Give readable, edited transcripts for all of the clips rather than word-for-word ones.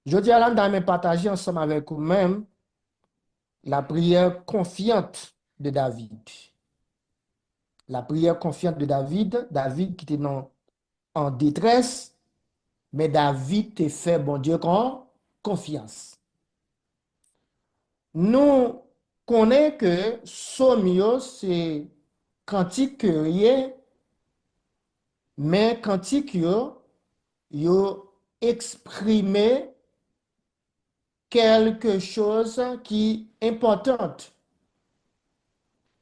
Je dis à l'âme de partager ensemble avec vous-même la prière confiante de David. La prière confiante de David, David qui était en détresse, mais David te fait, bon Dieu, confiance. Nous connaissons que Somio, c'est cantique que rien, mais cantique yo exprimé quelque chose qui est important.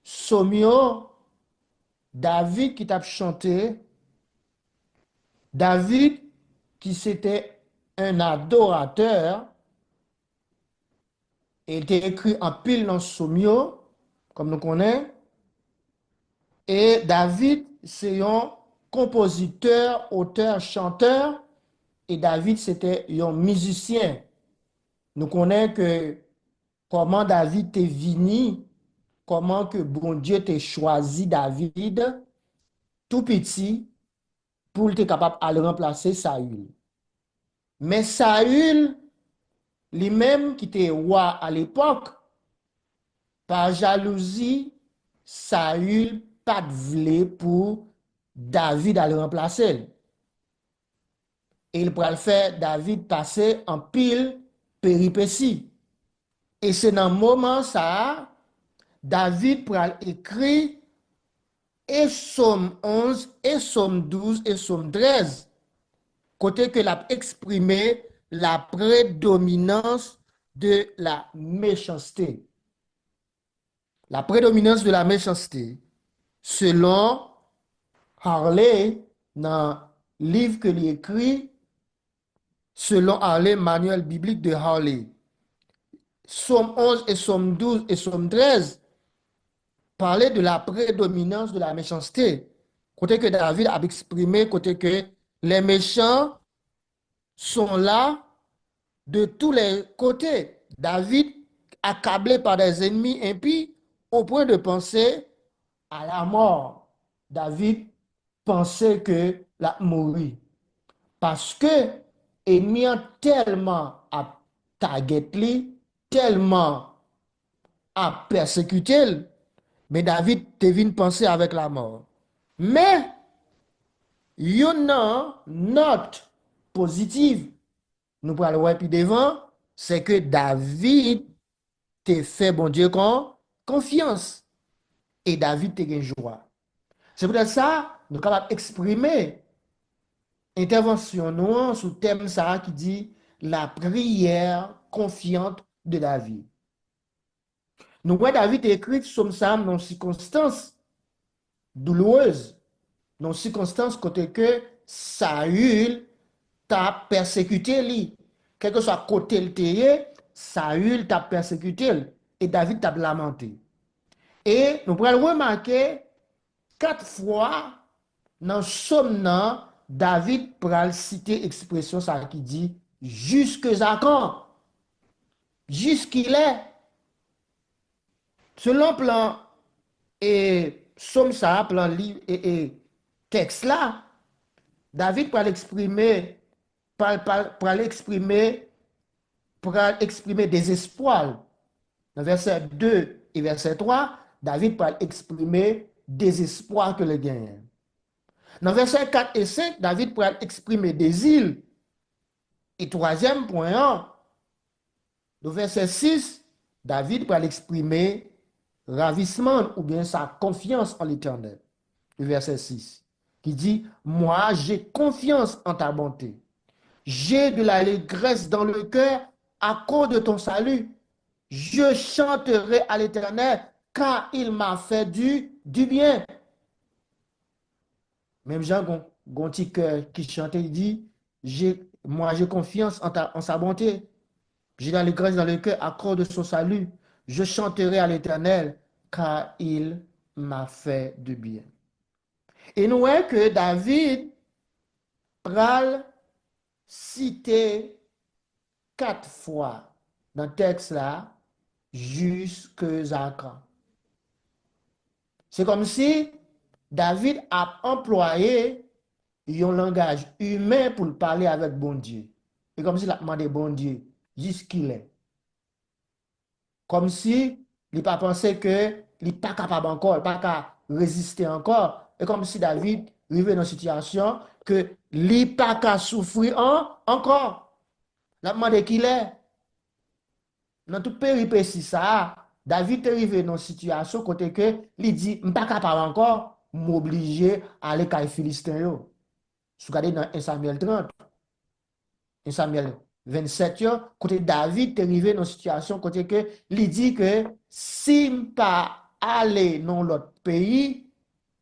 Somio, David qui t'a chanté, David qui c'était un adorateur, il était écrit en pile dans Somio, comme nous connaissons, et David c'est un compositeur, auteur, chanteur, et David c'était un musicien. Nous connaissons que comment David est venu, comment que bon Dieu t'a choisi David, tout petit, pour être capable de remplacer Saül. Mais Saül, lui-même qui était roi à l'époque, par jalousie, Saül pas voulu pour David à le remplacer. Et il pourrait faire David passer en pile péripétie. Et c'est dans le moment ça, David pourrait écrire et Somme 11, et Somme 12, et Somme 13, côté que l'a exprimé la prédominance de la méchanceté. La prédominance de la méchanceté, selon Harley, dans le livre que lui écrit, selon Harley, manuel biblique de Harley. Somme 11 et Somme 12 et Somme 13 parlaient de la prédominance de la méchanceté. Côté que David a exprimé, côté que les méchants sont là de tous les côtés. David, accablé par des ennemis impies, au point de penser à la mort. David pensait que la mourir. Parce que ennemi tellement à target li, tellement à persécuter, mais David devine penser avec la mort. Mais, yon nan note positive, nous parlons ouais, puis devant, c'est que David te fait, bon Dieu, confiance. Et David te gagne joie. C'est peut-être ça, nous sommes capables d'exprimer intervention nous sous thème ça qui dit la prière confiante de David. Nous voyons David écrit somme ça dans circonstances douloureuses, dans circonstances côté que Saül t'a persécuté lui. Quel que soit côté le terre, Saül t'a persécuté et David t'a lamenté. Et nous pourrons remarquer 4 fois dans somme nan, David pral citer expression ça qui dit jusque à quand? Jusqu'il est. Selon plan et somme ça, plan livre et texte là, David pral exprimer pral exprimer désespoir. Dans verset 2 et verset 3, David pral exprimer désespoir que le gagne. Dans verset 4 et 5, David pourrait exprimer des îles. Et troisième point, dans verset 6, David pourrait exprimer ravissement ou bien sa confiance en l'Éternel. Le verset 6, qui dit, moi j'ai confiance en ta bonté. J'ai de l'allégresse dans le cœur à cause de ton salut. Je chanterai à l'Éternel car il m'a fait du bien. Même Jean Gonti qui chantait, il dit, moi j'ai confiance en sa bonté. J'ai dans les grâces dans le cœur à cause de son salut. Je chanterai à l'Éternel car il m'a fait du bien. Et nous voyons que David pral cité 4 fois dans le texte là, jusque à quand. C'est comme si David a employé un langage humain pour parler avec bon Dieu. Et comme si il a demandé bon Dieu, jusqu'il est. Comme si il n'a pas pensé que il n'est pas capable encore, il n'est pas capable de résister encore. Et comme si David arrivait dans une situation que il n'est pas capable de souffrir encore. Il a demandé qu'il est. Dans toute péripétie ça, David est arrivé dans une situation côté que il dit, je ne suis pas capable encore, m'obliger à aller à Philistin. Si vous regardez dans 1 Samuel 30, 1 Samuel 27, côté David est arrivé dans une situation côté que il dit que si je ne pas aller dans l'autre pays,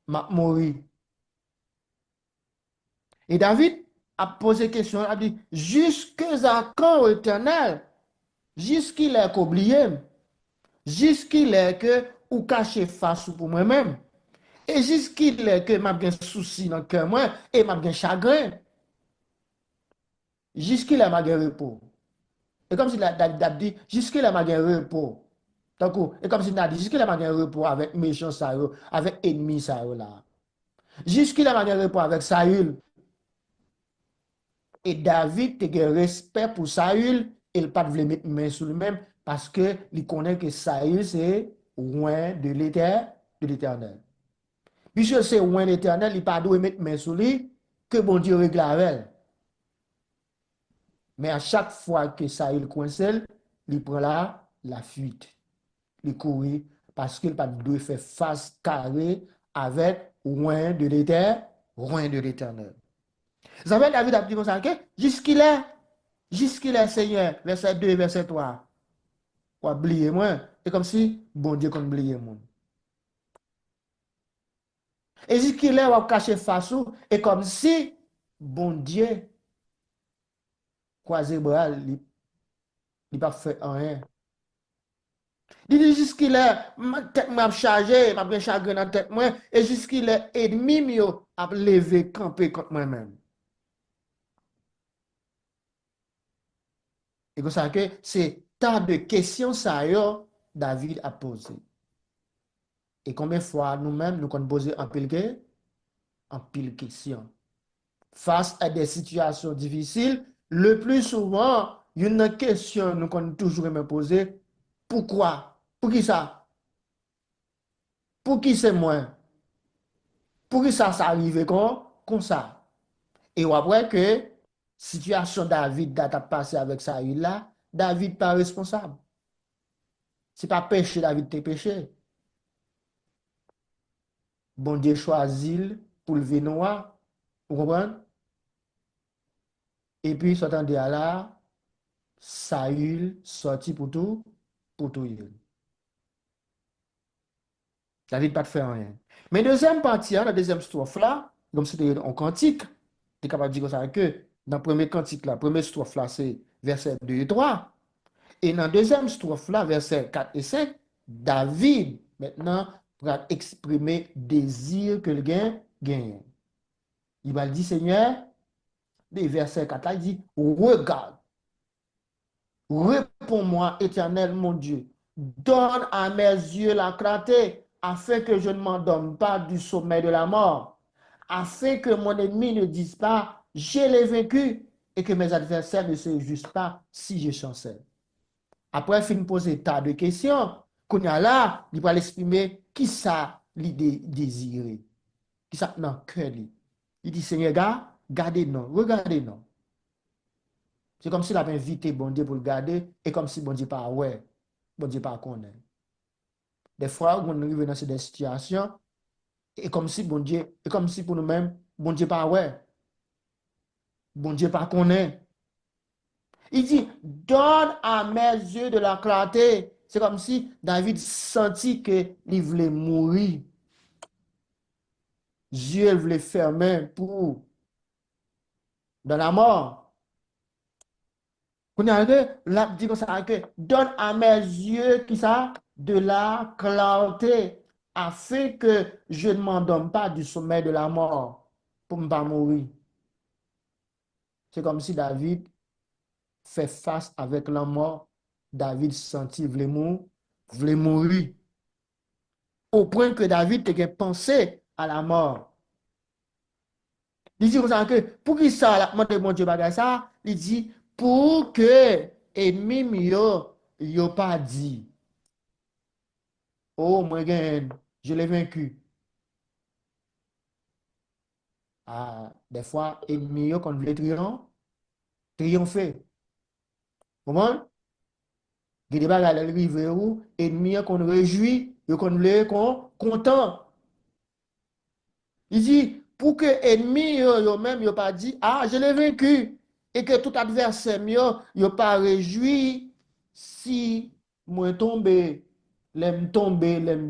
je vais mourir. Et David a posé question, a dit, jusqu'à quand, éternel, jusqu'il est oublié, jusqu'il est que ou caché face pour moi-même, et jusqu'il est que m'a bien souci dans le cœur moi, et m'a bien chagrin, jusqu'il est m'a bien repos. Et comme si David a dit, jusqu'il est m'a bien repos. Et comme si il a dit, jusqu'il est m'a bien repos avec méchants ça, avec ennemis ça là. Jusqu'il est m'a bien repos avec Saül. Et David te gen respect pour Saül, et il pas de mettre main sur lui-même parce que il connaît que Saül c'est loin de l'Éternel. Puisque c'est loin de l'Éternel, il pas doit mettre main sur lui que bon Dieu règle avec. Mais à chaque fois que Saül coince, il prend la fuite. Il court parce qu'il pas doit faire face carré avec loin de l'Éternel. Samuel David a dit comme ça, jusqu'il est Seigneur, verset 2, verset 3. Ou oublier moi. C'est comme si, bon Dieu, qu'on oublié moi. Et jusqu'il est, ou caché face ou, et comme si, bon Dieu, croisé bras, il pas fait rien. Il dit jusqu'il est, ma tête m'a chargé, m'a bien chagrin dans la tête moi, et jusqu'il est ennemi, mio, a levé, camper contre moi-même. Et comme ça que c'est tant de questions ça David a posé. Et combien de fois nous-mêmes nous avons posé en pile question. Face à des situations difficiles, le plus souvent, il y a une question nous avons toujours me poser. Pourquoi? Pour qui ça? Pour qui c'est moi? Pour qui ça arrive comme ça? Et après que situation David date passé avec Saül là, David pas responsable. C'est pas péché David t'es péché. Bon Dieu choisit pour le noir. Vous comprenez? Et puis, s'attendait à là, Saül sorti pour tout. David pas de faire rien. Mais deuxième partie, la deuxième strophe là, comme c'était en cantique, tu es capable de dire ça que dans le premier cantique là, première strophe là, c'est verset 2 et 3. Et dans la deuxième strophe là, verset 4 et 5, David, maintenant, va exprimer désir que le gagne. Il va dire, Seigneur, les versets 4 là, il dit, regarde. Réponds-moi, éternel mon Dieu. Donne à mes yeux la clarté, afin que je ne m'endorme pas du sommeil de la mort, afin que mon ennemi ne dise pas, je l'ai vaincu, et que mes adversaires ne se jugent pas si je chancelle. Après, il poser tas de questions. Qu'on a là, il va l'exprimer qui ça l'idée désirée, qui ça dans cœur. Il dit, Seigneur, gardez-nous, regardez-nous. C'est comme s'il avait invité bon Dieu pour le garder, et comme si bon Dieu pas ouais, bon Dieu pas connaît. Des fois, on arrive dans ces situations, et comme si bon Dieu, et comme si pour nous-mêmes, bon Dieu pas ouais, bon Dieu pas connaît. Il dit, donne à mes yeux de la clarté. C'est comme si David sentit que il voulait mourir. Dieu voulait fermer pour dans la mort. Qu'on a là, dit comme ça, que donne à mes yeux, qui ça, de la clarté, afin que je ne m'endorme pas du sommeil de la mort, pour ne pas mourir. C'est comme si David fait face avec la mort. David sentit voulait mourir. Au point que David a pensé à la mort. Il dit comme ça que, pour qui ça, la demande de mon Dieu, ça, il dit, pour que ennemi yo pas dit, oh, moi, je l'ai vaincu. Ah, des fois, ennemi yo, quand voulait triompher. Comment? Il y a des bagages à l'arrivée où ennemi yo qu'on réjouit, yo qu'on voulait content. Il dit, pour que ennemi yo même yo pas dit, ah, je l'ai vaincu. Et que tout adversaire yo pas réjoui si moi tomber, l'aime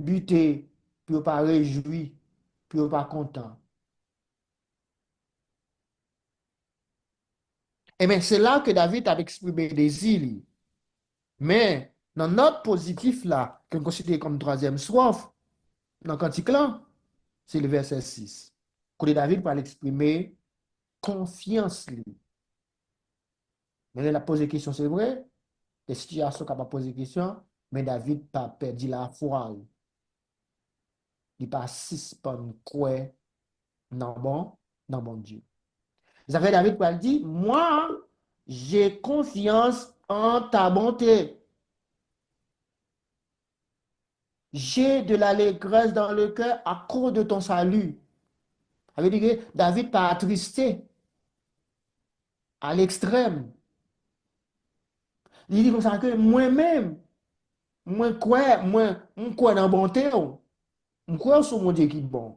buter, puis yo pas réjoui, puis yo pas content. Et bien, c'est là que David a exprimé des îles. Mais, dans notre positif là, qu'on considère comme troisième soif, dans le cantique là, c'est le verset 6. Que David va l'exprimer confiance. Mais il a posé la question, c'est vrai, des situations qui n'a pas posé question, mais David n'a pas perdu la foi. Il n'a pas suspendre quoi dans bon Dieu. Ça fait David qui dit, moi, j'ai confiance en ta bonté. J'ai de l'allégresse dans le cœur à cause de ton salut. Ça veut dire que David pas attristé à l'extrême. Il dit comme ça que moi-même, moi dans bonté, moi crois sur mon Dieu qui est bon.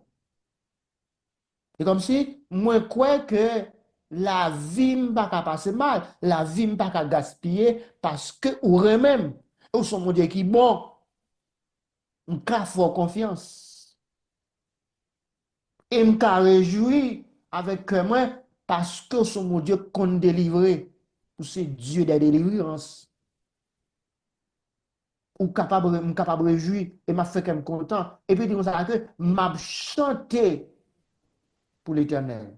C'est comme si moi crois que la vie ne va pas passer mal, la vie ne va pas gaspiller parce que ou même ou sur mon Dieu qui est bon, on a fort confiance. Et me réjouir avec moi parce que son mon Dieu qu'on délivrer. C'est Dieu de délivrance. Ou capable de réjouir et m'a fait qu'elle content. Et puis, dit ça que m'a chanté pour l'éternel.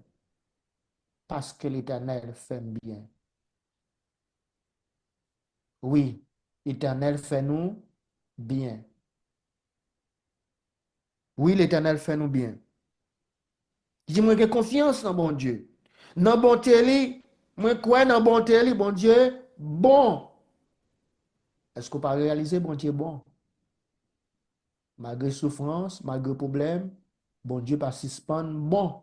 Parce que l'éternel fait bien. Oui, l'éternel fait nous bien. Oui, l'éternel fait nous bien. Dis-moi que confiance dans bon Dieu. Dans bon Dieu, moi quoi dans bon Dieu, bon Dieu, bon. Est-ce qu'on peut réaliser bon Dieu bon? Malgré souffrance, malgré problème, bon Dieu pas suspend bon.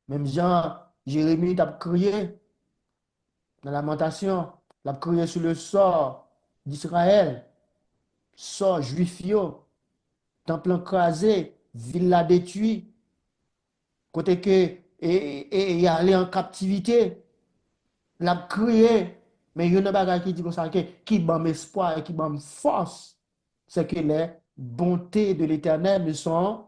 Même Jean, Jérémie t'a crié dans la lamentation, l'a crié sur le sort d'Israël, sort juif yo, temple écrasé, ville détruite, côté que et allé en captivité, l'a crié, mais il y a une bagarre qui dit comme ça qui donne espoir et qui donne force, c'est que les bontés de l'Éternel ne sont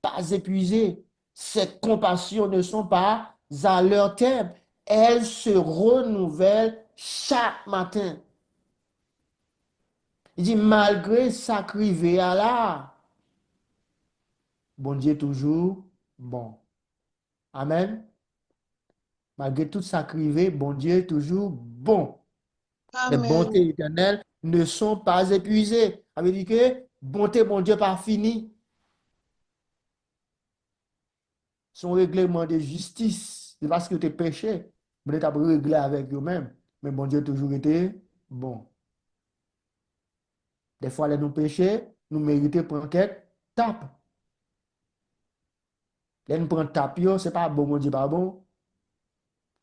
pas épuisées. Ses compassions ne sont pas à leur terme. Elles se renouvellent chaque matin. Il dit, malgré ça crivé à là, bon Dieu toujours bon. Amen. Malgré tout ça crivé, bon Dieu toujours bon. Les Amen. bontés éternelles ne sont pas épuisées. Ça veut dire que bonté, bon Dieu, pas fini. Son règlement de justice, c'est parce que tu es péché. Bon Dieu t'a réglé avec eux-mêmes. Mais bon Dieu a toujours été bon. Des fois, les nous péchés, nous méritons pour quelque tape. Les nous prendre tape, c'est pas bon, bon Dieu, pas bon.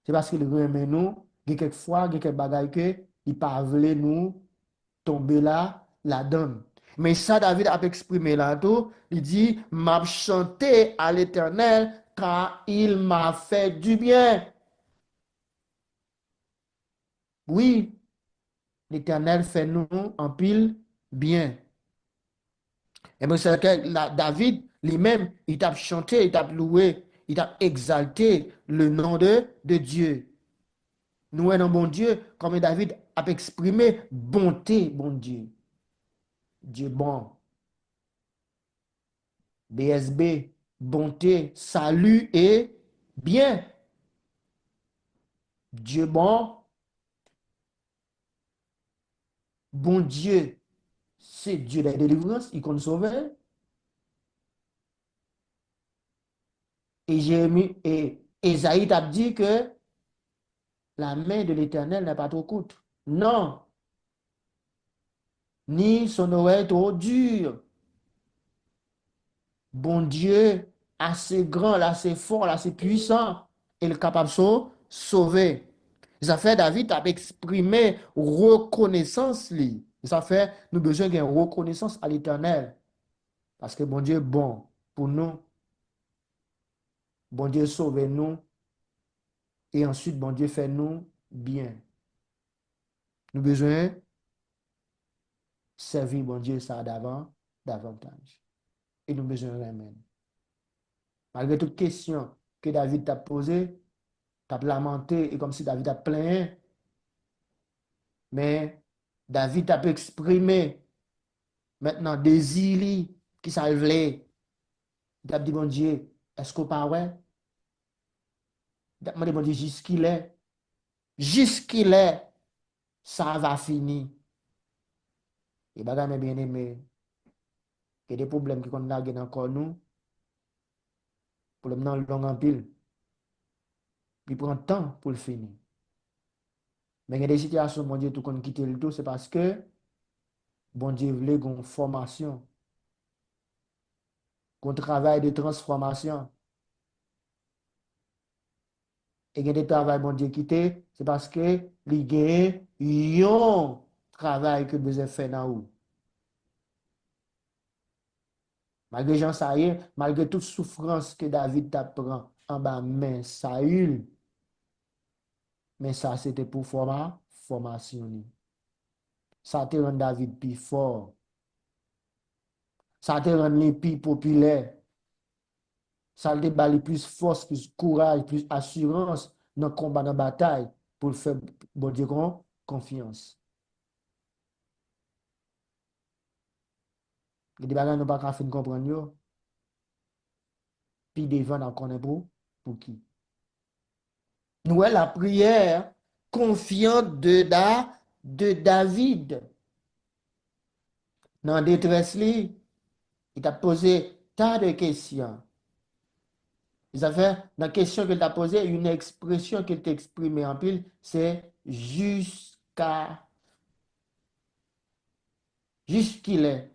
C'est parce qu'il remet nous. Il y a quelquefois, il y a quelques bagailles que il pas voulu nous tomber là, la donne. Mais ça, David a exprimé là tout. Il dit, m'a chanté à l'Éternel car il m'a fait du bien. Oui, l'Éternel fait nous en pile bien. Et bien, c'est que David lui-même, il t'a chanté, il t'a loué, il t'a exalté le nom de Dieu. Nous, un bon Dieu, comme David a exprimé, bonté, bon Dieu. Dieu bon. BSB, bonté, salut et bien. Dieu bon, bon Dieu, c'est Dieu de la délivrance, il compte sauver. Et Jérémie et Esaïe a dit que la main de l'Éternel n'est pas trop courte. Non, ni son oreille trop dure. Bon Dieu, assez grand, assez fort, assez puissant, il est capable de sauver. Ça fait David a exprimé reconnaissance. Ça fait nous besoin d'une reconnaissance à l'Éternel. Parce que bon Dieu est bon pour nous. Bon Dieu sauve nous. Et ensuite, bon Dieu fait nous bien. Nous besoin servir bon Dieu ça davantage. Et nous besoin remettre. Malgré toute question que David t'a posée, t'a lamenté et comme si David a plaint, mais David a pu exprimer maintenant désir qui ça voulait. Il a dit bon Dieu, est-ce qu'on pas ouais? Il a demandé bon Dieu jusqu'il est, ça va finir. Et bagarre mes bien aimé, il y a des problèmes qui qu'on a encore nous, problème dans long en pile. Il prend temps pour le finir. Mais il y a des situations, bon Dieu, tout qu'on quitte le tout, c'est parce que bon Dieu voulait une formation, un travail de transformation. Et il y a des travaux, bon Dieu, quitté, c'est parce que il y a un travail que besoin faire dans vous. Malgré Jean Saïl, malgré toute souffrance que David t'apprend en bas main Saül, mais ça c'était pour formation. Ça te rend David plus fort. Ça te rend lui plus populaire. Ça te donne plus force, plus courage, plus assurance dans le combat, dans la bataille pour faire, bon Dieu, confiance. Il y a des bagages nous pas qu'à faire comprendre, puis devant on connaît pour qui. Nous, la prière confiante de David. Dans la détresse, il t'a posé tas de questions. Il a fait, dans la question qu'il t'a posée, une expression qu'il t'a exprimée en pile, c'est jusqu'il est.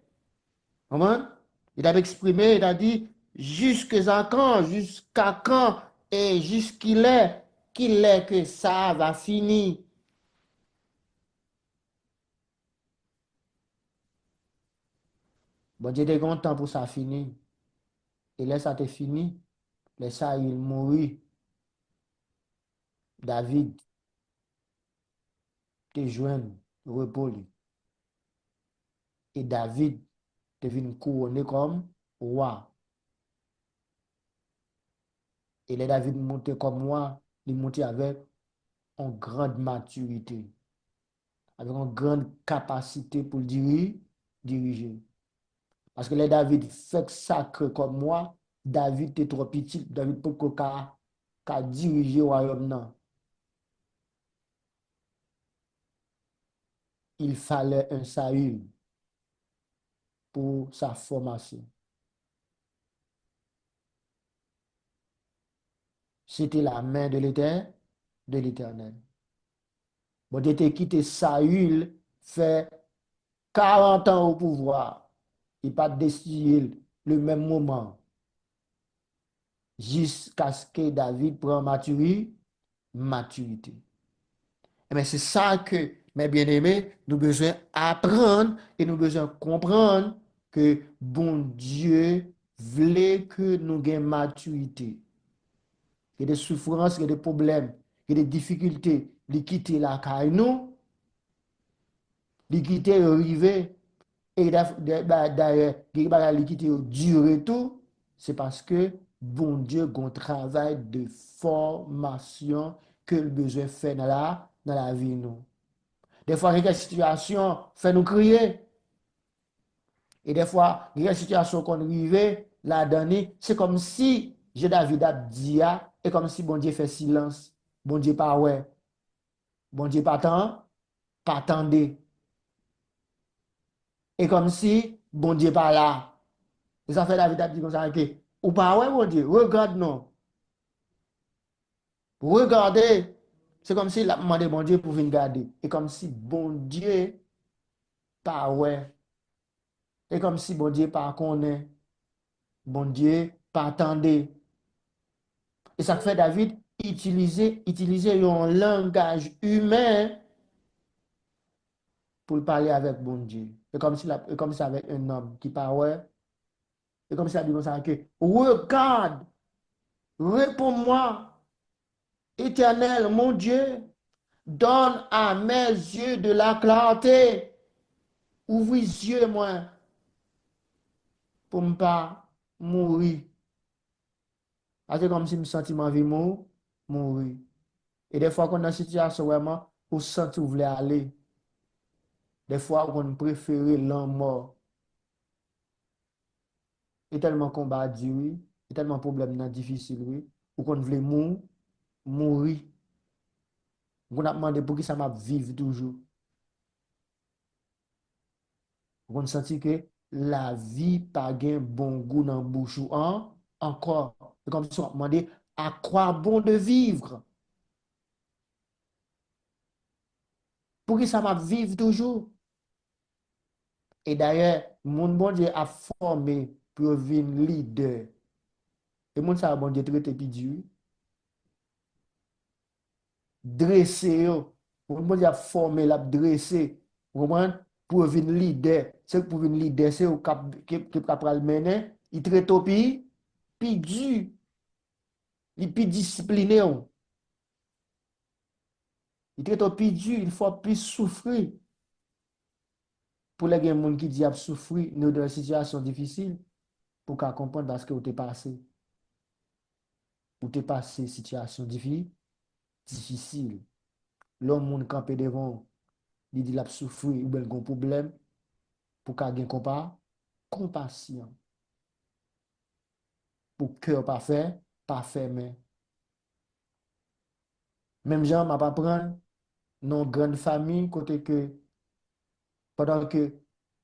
Comment? Il a exprimé, il a dit, jusqu'à quand, et qu'il est que ça va finir. Bon Dieu est content pour ça finir. Et là, ça t'est fini. Là, ça, il mourit. David te joint repos. Et David devient couronné comme roi. Et là, David monté comme roi, il monté avec une grande maturité, avec une grande capacité pour diriger. Parce que là, David fait sacré comme moi, David est trop petit, David peut pas diriger le royaume. Non. Il fallait un Saül pour sa formation. C'était la main de l'Éternel. Bon, Dieu t'a quitté Saül, fait 40 ans au pouvoir. Il pas décidé le même moment. Jusqu'à ce que David prenne maturité. Mais c'est ça que, mes bien-aimés, nous besoin apprendre et nous besoin comprendre que bon Dieu voulait que nous ayons maturité. Il y a des souffrances, il y a des problèmes, il y a des difficultés. Il quitte la caille nous, il quitte arriver, et d'ailleurs, il quitte durer tout, c'est parce que bon Dieu a un travail de formation que le besoin fait dans la vie nous. Des fois, il y a des situations fait nous crier. Et des fois, il y a des situations qu'on arrive là-dedans, c'est comme si je David a dit, et comme si bon Dieu fait silence. Bon Dieu pas ouais. Bon Dieu pas tant, pas attendez. Et comme si bon Dieu pas là. Et ça fait David a dit comme ça, ok. Ou pas ouais, bon Dieu, regarde non. Regardez, C'est comme si la demandé bon Dieu pour venir garder. Et comme si bon Dieu pas ouais. Et comme si bon Dieu pas connaît. Bon Dieu pas attendait. Et ça fait David utiliser un langage humain pour parler avec bon Dieu. Et comme si avec un homme qui parle. Et comme si il dit comme ça que regarde, réponds-moi, Éternel, mon Dieu, donne à mes yeux de la clarté. Ouvre les yeux, moi, pour ne pas mourir. C'est comme si je me sentais ma vie mourir. Et des fois, quand on est dans une situation vraiment, on sent que vous voulez aller. Des fois, on préfère l'en mort. Et tellement combat dur, oui. Et tellement problème difficile, oui. Ou qu'on voulait mourir. On a demandé pour qui ça m'a vivre toujours. On senti que la vie pas gain bon goût dans bouche ou encore. C'est comme si on demandé à quoi bon de vivre. Pour qui ça m'a vivre toujours. Et d'ailleurs, mon bon Dieu a formé pour devenir leader. Et mon ça bon Dieu traité puis Dieu. Dresser yo. Mon bon Dieu a formé la dresser. Vous comprenez? Pour devenir leader. C'est pour devenir leader, c'est au cap qui capable mener. Il traite au puis Dieu. Il puis discipliné. Il traite au puis Dieu. Il faut plus souffrir. Pour les gens qui disent souffrir dans une situation difficile, pour qu'à comprendre parce que vous t'es passé. Vous t'es passé situation difficile. L'homme moun campé devant, il dit qu'il a souffert ou bien un problème pour qu'il ait compassion. Pour cœur pas fermé. Même gens m'a pas prendre dans une grande famille côté que pendant que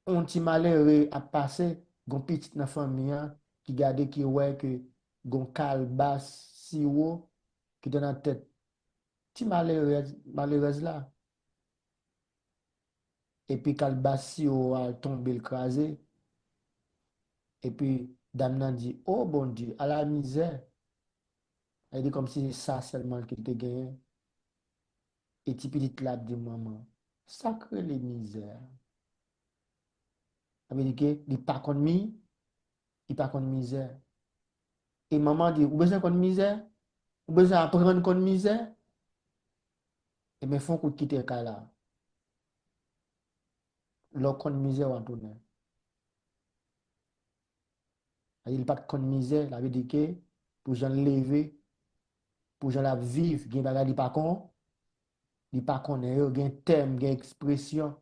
on petit malheureux a passé, gon petit dans famille qui garde qui ouais que gon calebasse si haut qui dans la tête. Petit malheureuse là. Et puis calebasse si haut a tombé le crasé. Et puis dame nan dit oh bon Dieu à la misère. Elle dit comme si c'est ça seulement qu'il te gagné. Et petit petit là dit maman sacré les misères. Ça veut dire que il pas contre il pas contre misère. Et maman dit, ou besoin contre misère, ou besoin apprendre contre misère, et mais faut qu'on quitte le cas là. Leur contre misère en tourner. Il pas contre misère, ça veut dire que pour j'en lever, pour j'en la vivre, il y a des bagages il pas connaît, il y a un thème, il y a une expression,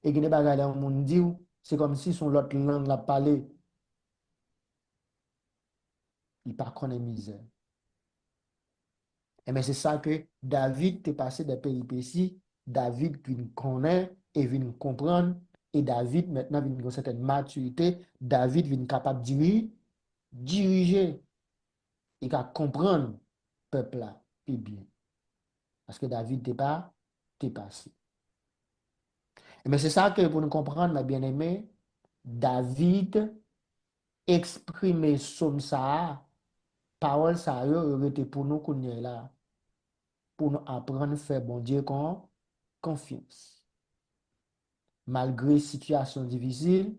et il y a des bagages dans le monde dit, c'est comme si son l'autre langue la parlé, il pas connaît misère. Et mais c'est ça que David t'est passé des péripéties, David vient connaître et vient comprendre, et David maintenant vient une certaine maturité, David vient capable de diriger et qu'à comprendre le peuple là, et bien. Parce que David t'est passé. Mais c'est ça que pour nous comprendre, mes bien-aimés, David exprimait son ça, parole ça, il était pour nous qu'on est là, pour nous apprendre à faire bon Dieu confiance. Malgré situation difficile,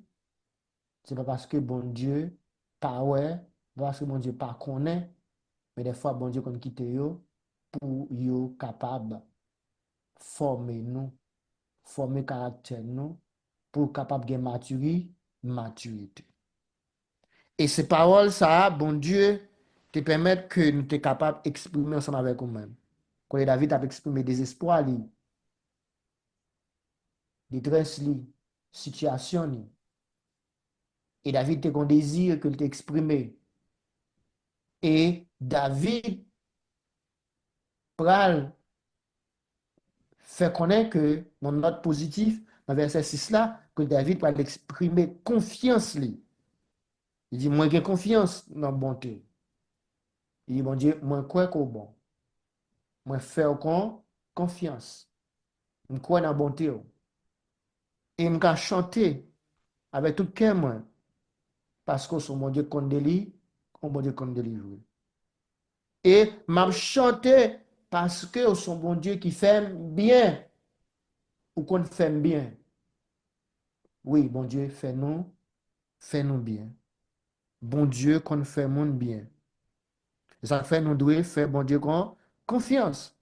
c'est pas parce que bon Dieu pas ouais, pas parce que bon Dieu pas connaît, mais des fois bon Dieu qu'on quitte yo pour yo capable former nous, former caractère nous pour capable de maturité. Et ces paroles ça, bon Dieu te permettent que nous te capable d'exprimer ensemble avec nous-mêmes. Quand David a exprimé des espoirs, détresse, situation, et David te un désir que tu exprimé. Et David pral fait connaître que mon note positif dans verset 6 là, que David pral exprimer confiance li. Il dit, moi j'ai confiance dans la bonté. Il dit, bon Dieu, moi crois qu'au bon. Moi faire con confiance. Je crois dans la bonté. Et je vais chanter avec tout cœur, moi, parce que son mon Dieu compte de lui, mon Dieu compte de lui. Et m'a chanter parce que son bon Dieu qui fait bien, ou qu'on fait bien. Oui, bon Dieu, fais-nous bien. Bon Dieu, qu'on fait monde bien. Ça fait nous devons faire bon Dieu confiance.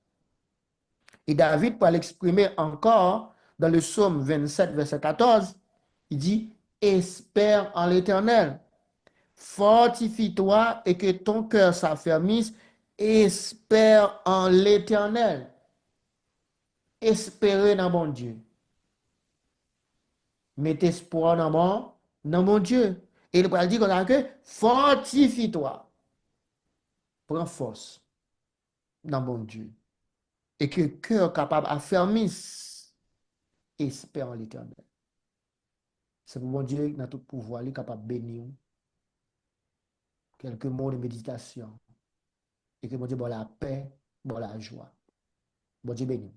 Et David, pour l'exprimer encore dans le psaume 27, verset 14, il dit, espère en l'Éternel, fortifie-toi et que ton cœur s'affermisse, espère en l'Éternel. Espérez dans mon Dieu. Mettez espoir dans mon Dieu. Et il va dire que fortifie-toi. Prends force dans mon Dieu. Et que cœur capable affermisse, espère en l'Éternel. C'est pour mon Dieu qui a tout pouvoir, il est capable de bénir. Quelques mots de méditation. Et que mon Dieu, bon la paix, bon la joie. Bon Dieu béni.